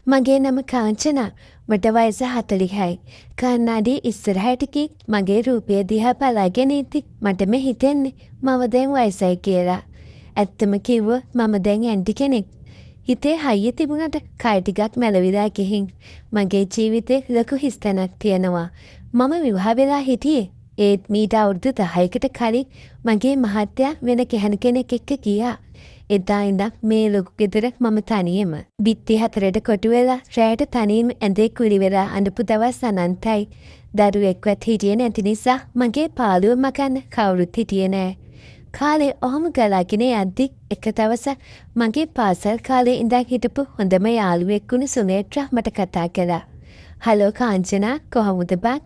මගේ නම කාංචනා. මට වයස 40යි. කන්නාඩි ඉස්සරහට ගිහින් මගේ රූපය දිහා බලාගෙන ඉද්දි මටම හිතෙන්නේ මම දැන් වයසයි කියලා. ඇත්තම කිව්වොත් මම දැන් ඇන්ටි කෙනෙක්. හිතේ හයිය තිබුණට කය ටිකක් මැලවිලා ගිහින් මගේ ජීවිතේ ලොකු හිස්තැනක් තියෙනවා. මම විවාහ වෙලා හිටියේ. ඒත් මීට අවුරුදු 10කට කලින් මගේ මහත්තයා වෙන කෙනෙක් එක්ක ගියා. එදා ඉඳන් මේ ලොකු ගෙදර මම තනියම. බිත්ති 4ට කොටු වෙලා රැයට තනියම ඇඳේ කුලි වෙලා අඬපු දවස් අනන්තයි. දරුවෙක්වත් හිටියේ නැති නිසා මගේ පාළුව මකන්න කවුරුත් හිටියේ නෑ. කාලේ ඔහොම ගලාගෙන යද්දි එක දවසක් මගේ පාසල් කාලේ ඉඳන් හිටපු හොඳම යාළුවෙක් වුණු සුනේත්‍රා මට කතා කළා. "හලෝ කාංචනා, කොහොමද බං?"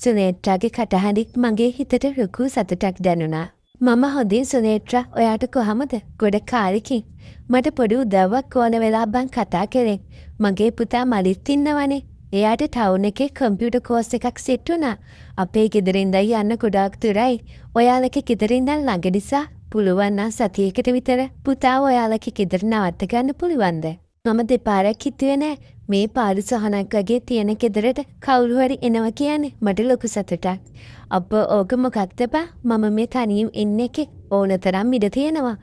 සුනේත්‍රාගේ කටහඬින් මගේ හිතට ලොකු සතුටක් දැනුණා. "මම හොඳින් සුනේත්‍රා, ඔයාට කොහමද?" "ගොඩ කාලෙකින්. මට පොඩි උදව්වක් ඕන වෙලා බං කතා කරේ. මගේ පුතා මලිත් ඉන්නවනේ. එයාට ටවුන් එකේ කම්පියුටර් කෝස් එකක් සෙට් වුණා. අපේ ගෙදර ඉඳන් යන්න ගොඩාක් දුරයි. ඔයාලගේ ගෙදර ඉඳන් ළඟ නිසා පුළුවන් නම් සතියකට විතර පුතාව ඔයාලගේ ගෙදර නවත්ත ගන්න පුළුවන්ද?" මම දෙපාරක් හිතුවේ නෑ. මේ පාළු සහනක් වගේ තියෙන ගෙදරට කවුරු හරි එනවා කියන්නේ මට ලොකු සතුටක්. "අප්පා ඕක මොකක්ද බා? මම මේ තනියම ඉන්න එකේ ඕන තරම් ඉඩ තියෙනවා.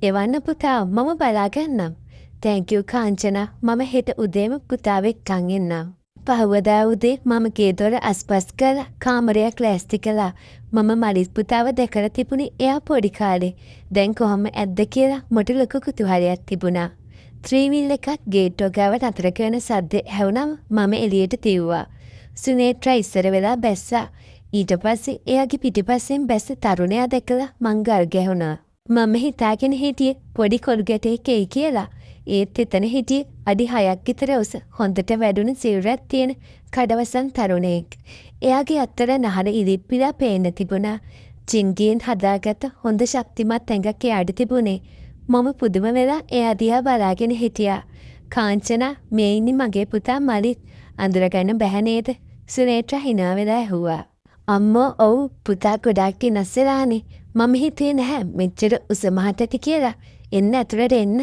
එවන්න පුතා, මම බලා ගන්නම්." "Thank you Kanchana. මම හෙට උදේම පුතාව එක්කන් එන්නම්." පහවදා උදේ මම ගේ දොර අස්පස් කරලා කාමරයක් ලෑස්ති කළා. මම මලිත් පුතාව දැකලා තිබුණේ එයා පොඩි කාලේ. දැන් කොහොම ඇද්ද කියලා මට ලොකු කුතුහලයක් තිබුණා. ත්‍රීවිල් එකක් ගේට්ටුව ගාව නතර කරන සද්ද ඇහුණම මම එළියට තිව්වා. සුනේත්‍රා ඉස්සර වෙලා බැස්සා. ඊට පස්සේ එයාගේ පිටිපස්සෙන් බැස්ස තරුණයා දැකලා මං ගල් ගැහුණා. මම හිතාගෙන හිටියේ පොඩි කොළු ගැටෙක් එයි කියලා. ඒත් එතන හිටියේ අඩි 6ක් විතර උස හොඳට වැඩුණු සිරුරක් තියෙන කඩවසන් තරුණයෙක්. එයාගේ අත්තර නහර ඉලිප්පිලා පේන්න තිබුණා. චින්ගියෙන් හදාගත්ත හොඳ ශක්තිමත් ඇඟක් එයාට තිබුණේ. මම පුදුම වෙලා එයා දිහා බලාගෙන හිටියා. "කාංචනා, මේ ඉන්නේ මගේ පුතා මලිත්. අඳුරගන්න බැහැ නේද?" සුනේත්‍රා hina වෙලා ඇහුවා. "අම්මෝ, ඔව් පුතා ගොඩාක් වෙනස් වෙලානේ. මම හිතුවේ නැහැ මෙච්චර උස මහත් ඇති කියලා. එන්න ඇතුළට එන්න."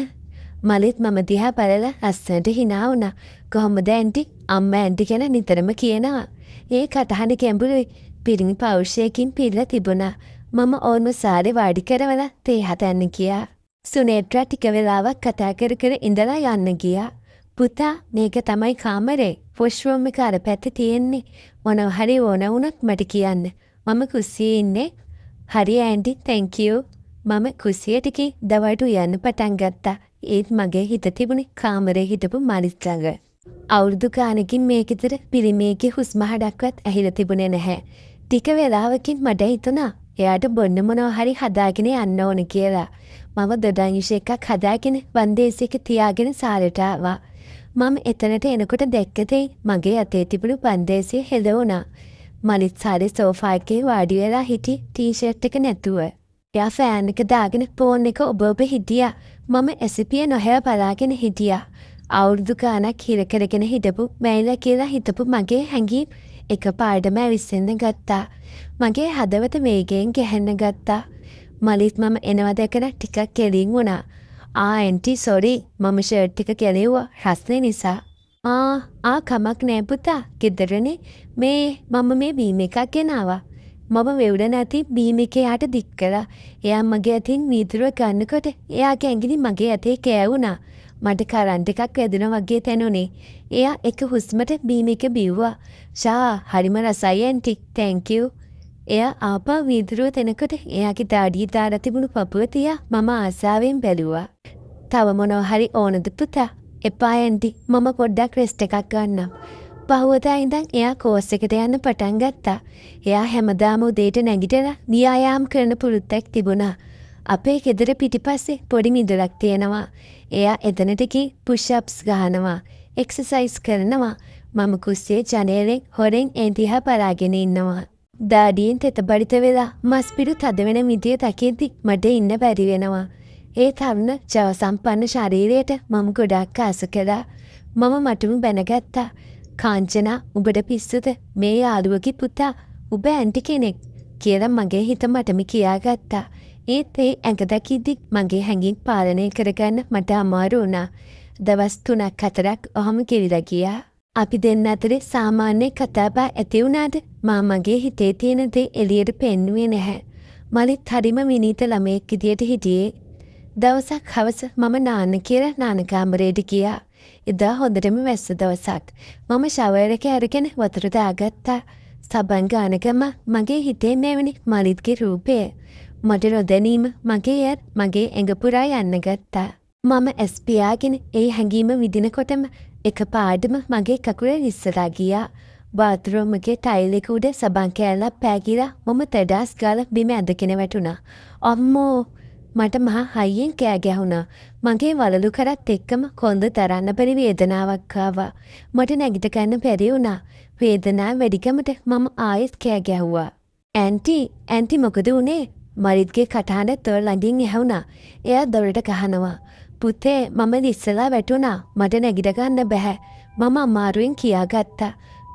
මලිත් මම දිහා බලලා ලස්සනට hina වුණා. "කොහොමද ඇන්ටි?" අම්මා ඇන්ටි ගැන නිතරම කියනවා. ඒ කටහඬ ගැඹුරුයි. පිරිමි පෞරුෂයකින් පිරලා තිබුණා. මම ඕන්ව සාරේ වාඩි කරවලා තේ හදන්න ගියා. සුනේත්‍රා ටික වෙලාවක් කතා කර කර ඉඳලා යන්න ගියා. "පුතා, මේක තමයි කාමරේ. වොෂ්රූම් එක අර පැත්තේ තියෙන්නේ. මොනවා හරි ඕන වුණොත් මට කියන්න. මම කුස්සියේ ඉන්නේ." "හරි ඇන්ටි, තැන්ක් යූ." මම කුස්සියට ගිහින් දවල්ට උයන්න පටන් ගත්තා. ඒත් මගේ හිත තිබුණේ කාමරේ හිටපු මලිත් ළඟ. අවුරුදු ගානකින් මේ ගෙදර පිරිමියෙක්ගේ හුස්ම හඩක්වත් ඇහිලා තිබුණේ නැහැ. ටික වෙලාවකින් මට හිතුණා එයාට බොන්න මොනවා හරි හදාගෙන යන්න ඕන කියලා. මම දොඩංගිෂ එකක් හදාගෙන වන්දේසියක තියාගෙන සාලට ආවා. මම එතනට එනකොට දැක්ක දෙයි මගේ අතේ තිබුණු වන්දේසිය හෙළ වුණා. මලිත් සාලේ සෝෆා එකේ වාඩි වෙලා හිටි ටී-ෂර්ට් එක නැතුව. එයා ෆෑන් එක දාගෙන ෆෝන් එක ඔබ හිටියා. මම ඇසිපිය නොහැව බලාගෙන හිටියා. අවුරුදු ගානක් හිර කරගෙන හිටපු මැයිලා කියලා හිතපු මගේ හැඟීම් එකපාරටම ඇවිස්සෙන්න ගත්තා. මගේ හදවත වේගයෙන් ගැහෙන්න ගත්තා. මලිත් මම එනවා දැකලා ටිකක් කෙලින් වුණා. "Aunty, sorry. මම ෂර්ට් එක ගැලෙව්වා රස්නේ නිසා." කමක් නෑ පුතා. ගෙදරනේ. මම මේ බීම් එකක් ගෙනාවා." මම වෙවුල නැති බීම් එක යාට දික් කළා. එයා මගේ අතින් වීදුරුව ගන්නකොට එයාගේ ඇඟිලි මගේ අතේ කෑවුණා. මට කරන්ට් එකක් වැදුණා වගේ දැනුනේ. එයා එක හුස්මට බීම් එක බිව්වා. "ෂා, හරිම රසයි ඇන්ටි. Thank you." එයා ආපහු වීදුරුව දෙනකොට එයාගේ දාඩිය දාලා තිබුණු පපුව තියා මම ආසාවෙන් බැලුවා. "තව මොනවා හරි ඕනද පුතා?" "එපා ඇන්ටි. මම පොඩ්ඩක් රෙස්ට් එකක් ගන්නම්." පහුවදා ඉඳන් එයා කෝස් එකට යන්න පටන් ගත්තා. එයා හැමදාම උදේට නැගිටලා ව්‍යායාම් කරන පුරුද්දක් තිබුණා. අපේ ගෙදර පිටිපස්සේ පොඩි මිදුලක් තියෙනවා. එයා එතනට ගිහින් පුෂ් අප්ස් ගහනවා. එක්සර්සයිස් කරනවා. මම කුස්සියේ ජනේලෙන් හොරෙන් ඒ දිහා බලාගෙන ඉන්නවා. දාඩියෙන් තෙත බඩිත වෙලා මස් පිඩු තද වෙන විදිය දකිද්දි මට ඉන්න බැරි වෙනවා. ඒ තරුණ ජව සම්පන්න ශරීරයට මම ගොඩාක් ආස කළා. මම මටම බැනගත්තා. "කාංචනා, උඹට පිස්සුද? මේ යාළුවගේ පුතා. උඹ ඇන්ටි කෙනෙක්." කියලා මගේ හිත මටම කියාගත්තා. ඒත් ඒ ඇඟ දකිද්දි මගේ හැඟීම් පාලනය කරගන්න මට අමාරු වුණා. දවස් 3-4ක් ඔහම කිරිලා ගියා. අපි දෙන්න අතරේ සාමාන්‍ය කතාබහ ඇති වුණාට මා මගේ හිතේ තියෙන දේ එළියට පෙන්නුවේ නැහැ. මලිත් හරිම විනීත ළමයෙක් විදියට හිටියේ. දවසක් හවස මම නාන්න කියලා නාන කාමරේට ගියා. එදා හොඳටම වැස්ස දවසක්. මම ෂවර් එක අරගෙන වතුර දාගත්තා. සබන් ගානකම මගේ හිතේ මෙවැනි මලිත්ගේ රූපය. මට නොදැනීම මගේ ඇඟ පුරා යන්න ගත්තා. මම ඇස් පියාගෙන ඒ හැඟීම විඳිනකොටම එකපාරටම මගේ කකුල රිස්සලා ගියා. බාත්රූම් එකේ ටයිල් එක උඩ සබන් කෑල්ලක් පෑගිලා මම තඩාස් ගාලා බිම ඇදගෙන වැටුණා. අම්මෝ! මට මහා හයියෙන් කෑ ගැහුණා. මගේ වලලු කරත් එක්කම කොන්ද තරන්න බැරි වේදනාවක් ආවා. මට නැගිට ගන්න බැරි වුණා. වේදනාව වැඩිකමට මම ආයෙත් කෑ ගැහුවා. ඇන්ටි මොකද උනේ? මරිත්ගේ කටහඬ තොල් ළඟින් ඇහුණා. එයා දොරට ගහනවා. පුතේ මම ඉස්සලා වැටුණා. මට නැගිට ගන්න බෑ. මම අමාරුවෙන් කියාගත්තා.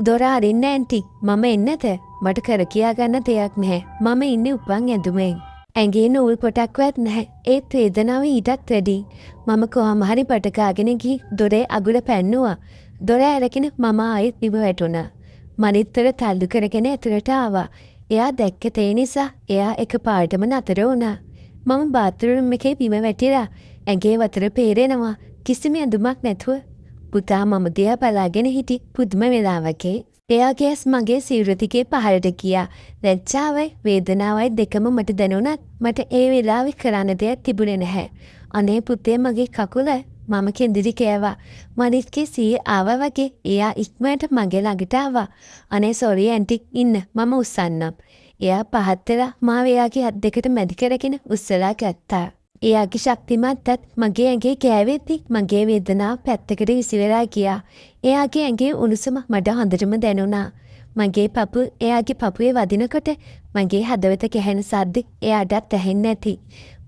දොර අරින්න ඇන්ටි. මම එන්නද? මට කර කියා ගන්න දෙයක් නැහැ. මම ඉන්නේ උපන් ඇඳුමෙන්. ඇඟේ නූල් පොටක්වත් නැහැ. ඒත් වේදනාව ඊටත් වැඩි. මම කොහොම හරි පටකාගෙන ගිහින් දොරේ අගුල පැන්නුවා. දොර ඇරගෙන මම ආයෙත් බිම වැටුණා. මනිත්තර තල්ලු කරගෙන ඇතුළට ආවා. එයා දැක්ක තේ නිසා එයා එකපාරටම නතර වුණා. මම බාත්රූම් එකේ බිම වැටිලා ඇඟේ වතුර පේරෙනවා. කිසිම ඇඳුමක් නැතුව. පුතා මම දිහා බලාගෙන හිටි පුදුම වෙලාවකේ. එයාගේ ඇස් මගේ සිරුර දිගේ පහළට ගියා. ලැජ්ජාවයි වේදනාවයි දෙකම මට දැනුණත් මට ඒ වෙලාවේ කරන්න දෙයක් තිබුණේ නැහැ. අනේ පුතේ මගේ කකුල මම කෙන්දිරි කෑවා. මනිත්ගේ සීය ආවා වගේ එයා ඉක්මනට මගේ ළඟට ආවා. අනේ සෝරි ඇන්ටි ඉන්න මම උස්සන්නම්. එයා පහත් වෙලා මාව එයාගේ අත් දෙකට මැදි කරගෙන උස්සලා ගත්තා. එයාගේ ශක්තිමත් අත් මගේ ඇඟේ කෑවෙද්දි මගේ වේදනාව පැත්තකට විසිරලා ගියා. එයාගේ ඇඟේ උණුසුම මට හොඳටම දැනුණා. මගේ පපුව එයාගේ පපුවේ වදිනකොට මගේ හදවත කැහෙන සද්ද එයාටත් ඇහෙන්නේ නැති.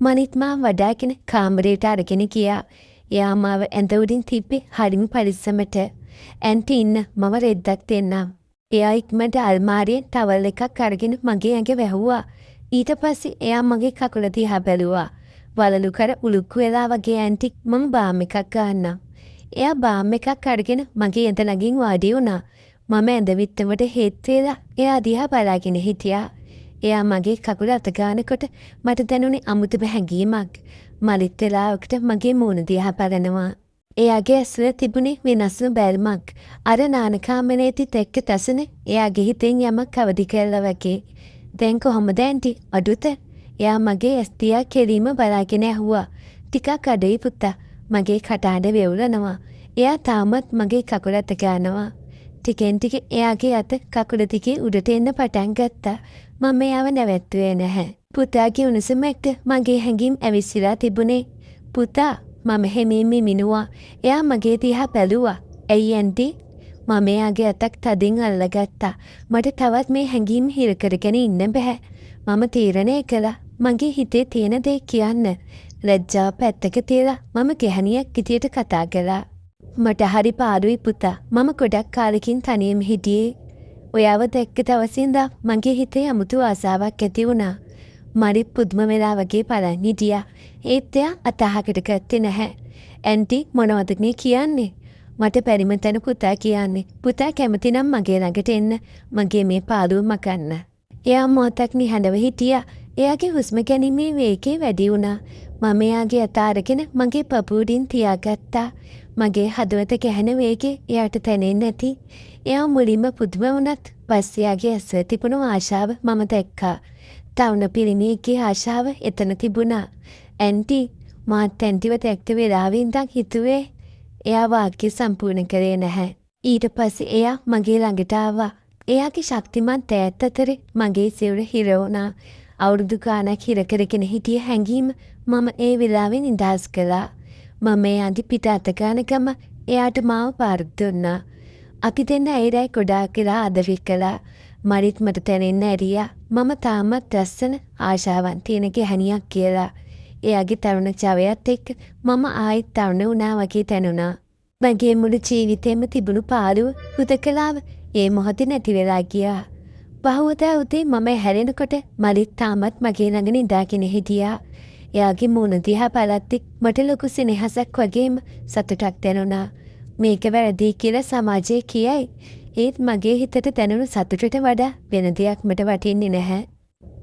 මනිත් මාව වඩාගෙන කාමරයට අරගෙන ගියා. එයා මාව ඇඳ උඩින් තිබ්බේ හරිම පරිස්සමට. ඇන්ටි ඉන්න මම රෙද්දක් දෙන්නම්. එයා ඉක්මනට අල්මාරියෙන් ටවල් එකක් අරගෙන මගේ ඇඟ වැහුවා. ඊට පස්සේ එයා මගේ කකුල දිහා බැලුවා. වලලු කර උලුක්කු වෙලා වගේ ඇන්ටි මම බාම් එකක් ගන්නම්. එයා බාම් එකක් අරගෙන මගේ ඇඳ ළඟින් වාඩි වුණා. මම ඇඳ විත්තමට හේත් වෙලා එයා දිහා බලාගෙන හිටියා. එයා මගේ කකුල අත ගන්නකොට මට දැනුනේ අමුතුම හැඟීමක්. මලිත් වෙලාවකට මගේ මූණ දිහා බලනවා. එයාගේ ඇස්වල තිබුණේ වෙනස්ම බැල්මක්. අර නාන කාමරේදී දැක්ක තසන එයාගේ හිතෙන් යමක් අවදි කළා වගේ. දැන් කොහොමද ඇන්ටි? අඩුත? එයා මගේ ඇස් දිහා කෙලින්ම බලාගෙන ඇහුවා. ටිකක් අඩේ පුතා. මගේ කටහඬ වෙවුලනවා. එයා තාමත් මගේ කකුල අත ගන්නවා. ටිකෙන් ටික එයාගේ අත කකුල දිගේ උඩට එන්න පටන් ගත්තා. මම එයාව නැවැත්තුවේ නැහැ. පුතාගේ උණුසුම එක්ක මගේ හැඟීම් ඇවිස්සලා තිබුණේ. පුතා මම හැමීම මිනුවා. එයා මගේ දිහා බැලුවා. ඇයි ඇන්ටි? මම එයාගේ අතක් තදින් අල්ලගත්තා. මට තවත් මේ හැඟීම් හිර කරගෙන ඉන්න බෑ. මම තීරණය කළා. මගේ හිතේ තියෙන දේ කියන්න. ලැජ්ජාව පැත්තක තියලා මම ගැහණියක් විදියට කතා කළා. මට හරි පාළුයි පුතා. මම ගොඩක් කාලෙකින් තනියම හිටියේ. ඔයාව දැක්ක දවසේ ඉඳන් මගේ හිතේ අමුතු ආසාවක් ඇති වුණා. මරිත් පුදුම වෙලා වගේ බලන් හිටියා. ඒත් එයා අතහකට ගත්තේ නැහැ. ඇන්ටි මොනවද මේ කියන්නේ? මට පරිම තැන පුතා කියන්නේ. පුතා කැමති නම් මගේ ළඟට එන්න. මගේ මේ පාළුව මකන්න. එයා මොහොතක් නිහඬව හිටියා. එයාගේ හුස්ම ගැනීමේ වේගය වැඩි වුණා. මම එයාගේ අත අරගෙන මගේ පපුවටින් තියාගත්තා. මගේ හදවත ගැහෙන වේගය එයාට දැනෙන්නේ නැති. එයා මුලින්ම පුදුම වුණත් පස්සේ එයාගේ ඇස්වල තිබුණු ආශාව මම දැක්කා. තවුන පිරිමියෙක්ගේ ආශාව එතන තිබුණා. ඇන්ටි මාත් ඇන්ටිව දැක්ක වෙලාවෙ ඉඳන් හිතුවේ එයා වාක්‍ය සම්පූර්ණ කරේ නැහැ. ඊට පස්සේ එයා මගේ ළඟට ආවා. එයාගේ ශක්තිමත් ඈත් අතරේ මගේ සිරුර හිර වුණා. අවුරුදු ගාණක් හිර කරගෙන හිටිය හැඟීම මම ඒ වෙලාවේ නිදහස් කළා. මම එයාගේ පිට අත ගන්නකම එයාට මාව පාර දුන්නා. අපි දෙන්න ඇයිරයි ගොඩාක් කියලා ආදරය කළා. මරිත් මට තැනෙන්න ඇරියා. මම තාමත් ලස්සන ආශාවන් තියෙන ගැහණියක් කියලා. එයාගේ තරුණ ජවයත් එක්ක මම ආයෙත් තරුණ වුණා වගේ දැනුණා. මගේ මුළු ජීවිතේම තිබුණු පාළුව හුදකලාව ඒ මොහොතේ නැති වෙලා ගියා. බහුවදා උදේ මම හැරෙනකොට මලිත් තාමත් මගේ ළඟ නිදාගෙන හිටියා. එයාගේ මූණ දිහා බලද්දි මට ලොකු සෙනෙහසක් වගේම සතුටක් දැනුණා. මේක වැරදි කියලා සමාජයේ කියයි. ඒත් මගේ හිතට දැනුණු සතුටට වඩා වෙන දෙයක් මට වටින්නේ නැහැ.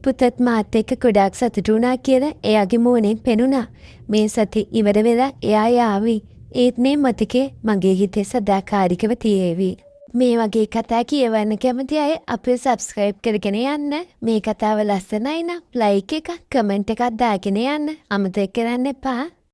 පුතත් මාත් එක්ක ගොඩාක් සතුටු වුණා කියලා එයාගේ මූණෙන් පෙනුණා. මේ සති ඉවර වෙලා එයා යාවි. ඒත් මේ මතකේ මගේ හිතේ සදාකාලිකව තියේවි. මේ වගේ කතා කියවන්න කැමති අය අපේ සබ්ස්ක්‍රයිබ් කරගෙන යන්න. මේ කතාව ලස්සනයි නම් ලයික් එකක් කමෙන්ට් එකක් දාගෙන යන්න අමතක කරන්න එපා.